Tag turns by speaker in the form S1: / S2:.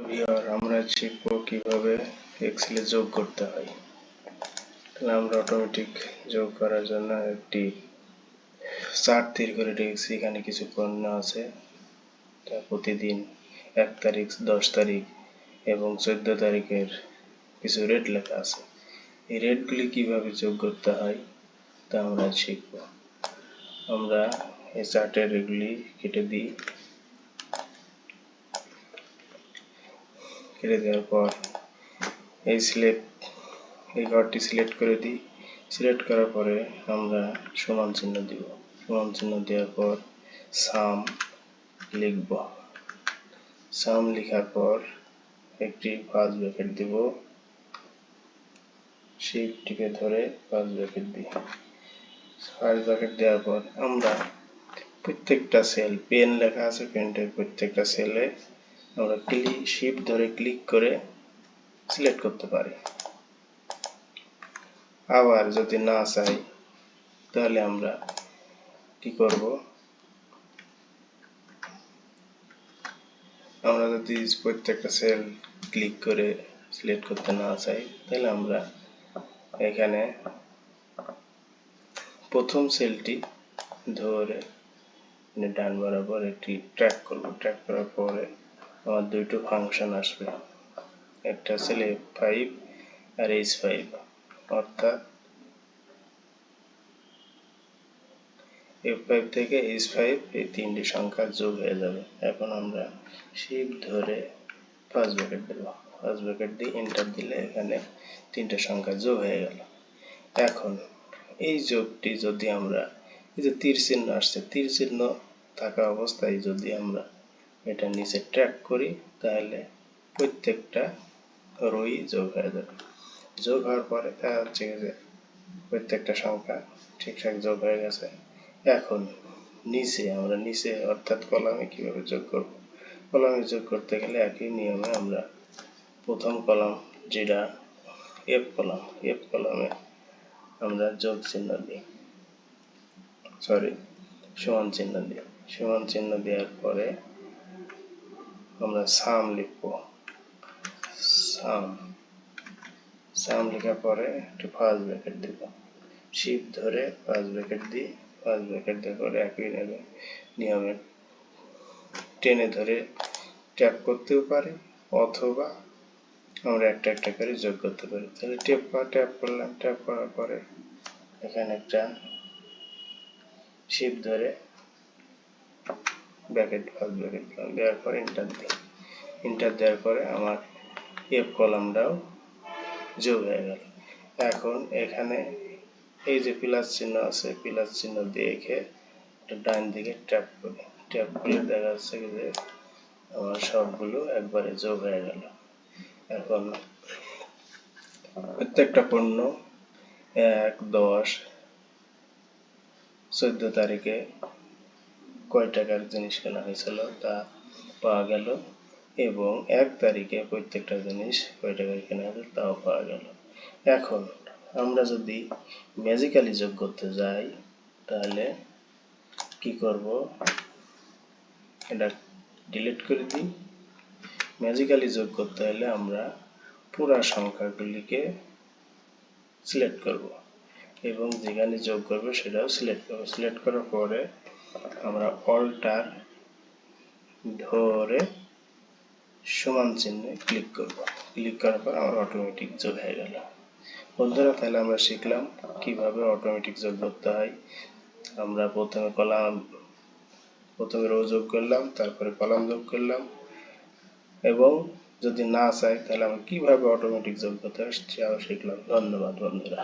S1: Viewer, আমরা শিখব কিভাবে এক্সেলে যোগ করতে হয়। তাহলে আমরা অটোমেটিক যোগ করার জন্য একটি চার্ট তৈরি করে রেখেছি। এখানে কিছু পণ্য আছে, তা প্রতিদিন 1 তারিখ, 10 তারিখ এবং 14 তারিখের কিছু রেট লেখা আছে। এই রেটগুলি কিভাবে যোগ করতে হয় তা আমরা শিখব। আমরা এই চার্টের এগুলি কেটে দিই। কেটে দেওয়ার পর এই ঘরটি সিলেক্ট করে দিই। সিলেক্ট করার পরে আমরা সমান চিহ্ন দিব। সমান চিহ্ন দেওয়ার পর সাম লিখব। সাম লেখার পর একটি ফার্স্ট ব্র্যাকেট দিব। শিফট টিপে ধরে ফার্স্ট ব্র্যাকেট দিই। ফার্স্ট ব্র্যাকেট দেওয়ার পর আমরা প্রত্যেকটা সেল, পেন লেখা আছে, পেনটার প্রত্যেকটা সেলে আমরা শিফট ধরে ক্লিক করে সিলেক্ট করতে পারি। আবার যদি না চাই তাহলে আমরা কি করব, আমরা যদি প্রত্যেকটা সেল ক্লিক করে সিলেক্ট করতে না চাই তাহলে আমরা এখানে প্রথম সেলটি ধরে ডান বরাবর একটি ট্র্যাক করব। ট্র্যাক করার পরে আমার দুটো ফাংশন আসবে, একটা হচ্ছে F5 আর H5, অর্থাৎ F5 থেকে H5 এই তিনটি সংখ্যা যোগ হয়ে যাবে। এখন আমরা শিফট ধরে ফার্স্ট ব্র্যাকেট দেব। ফার্স্ট ব্র্যাকেট দিয়ে এন্টার দিলে এখানে তিনটা সংখ্যা যোগ হয়ে গেল। এখন এই যোগটি যদি আমরা, এই যে তীর চিহ্ন আসছে, তীর চিহ্ন থাকা অবস্থায় যদি আমরা এটা নিচে ট্র্যাক করি তাহলে প্রত্যেকটা রোই যোগ হয়ে যাবে। যোগ হওয়ার পরে দেখা যাচ্ছে যে প্রত্যেকটা সংখ্যা ঠিকঠাক যোগ হয়ে গেছে। এখন আমরা নিচে অর্থাৎ কলামে কিভাবে যোগ করব। কলামে যোগ করতে গেলে একই নিয়মে আমরা প্রথম কলাম, যেটা এফ কলামে আমরা যোগ চিহ্ন দিই, সমান চিহ্ন দিই। সমান চিহ্ন দেওয়ার পরে আমরা সাম লিখব। সাম লেখার পরে একটু ফার্স্ট ব্র্যাকেট দিব। শিফট ধরে ফার্স্ট ব্র্যাকেট দিই। ফার্স্ট ব্র্যাকেট দেওয়ার পরে একই নিয়মে টেনে ধরে ট্যাপ করতেও পারি, অথবা আমরা একটা একটা করে যোগ করতে পারি। তাহলে ট্যাপ করলাম। ট্যাপ করার পরে এখানে একটা শিফট ধরে ফার্স্ট ব্র্যাকেট দিলাম। দেওয়ার পরে এন্টার দিই। এন্টার দেওয়ার পরে আমার এফ কলামটাও যোগ হয়ে গেল। এখন এখানে এই যে প্লাস চিহ্ন আছে, প্লাস চিহ্ন দেখে ডান দিকে ট্যাপ করি। ট্যাপ করলে দেখা যাচ্ছে যে আমার সবগুলো একবারে যোগ হয়ে গেল। এখন প্রত্যেকটা পণ্য 1, 10, 14 তারিখে কয় টাকার জিনিস কেনা হয়েছিল তা পাওয়া গেল, এবং 1 তারিখে প্রত্যেকটা জিনিস কয় টাকার কেনা হয়েছিল তাও পাওয়া গেল। এখন আমরা যদি ম্যাজিক্যালি যোগ করতে যাই তাহলে কি করব, এটা ডিলিট করে দিই। ম্যাজিক্যালি যোগ করতে হলে আমরা পুরো সংখ্যাগুলিকে সিলেক্ট করব এবং যেখানে যোগ করব সেটাও সিলেক্ট করব। সিলেক্ট করার পরে আমরা অল্টার ধরে সমান চিহ্নে ক্লিক করব। ক্লিক করার পর আমার অটোমেটিক যোগ হয়ে গেল। বন্ধুরা, তাহলে আমরা শিখলাম কিভাবে অটোমেটিক যোগ করতে হয়। আমরা প্রথমে রো যোগ করলাম, তারপরে কলাম যোগ করলাম, এবং যদি না চাই তাহলে আমরা কিভাবে অটোমেটিক যোগ করতে হয় সেটাও শিখলাম। ধন্যবাদ বন্ধুরা।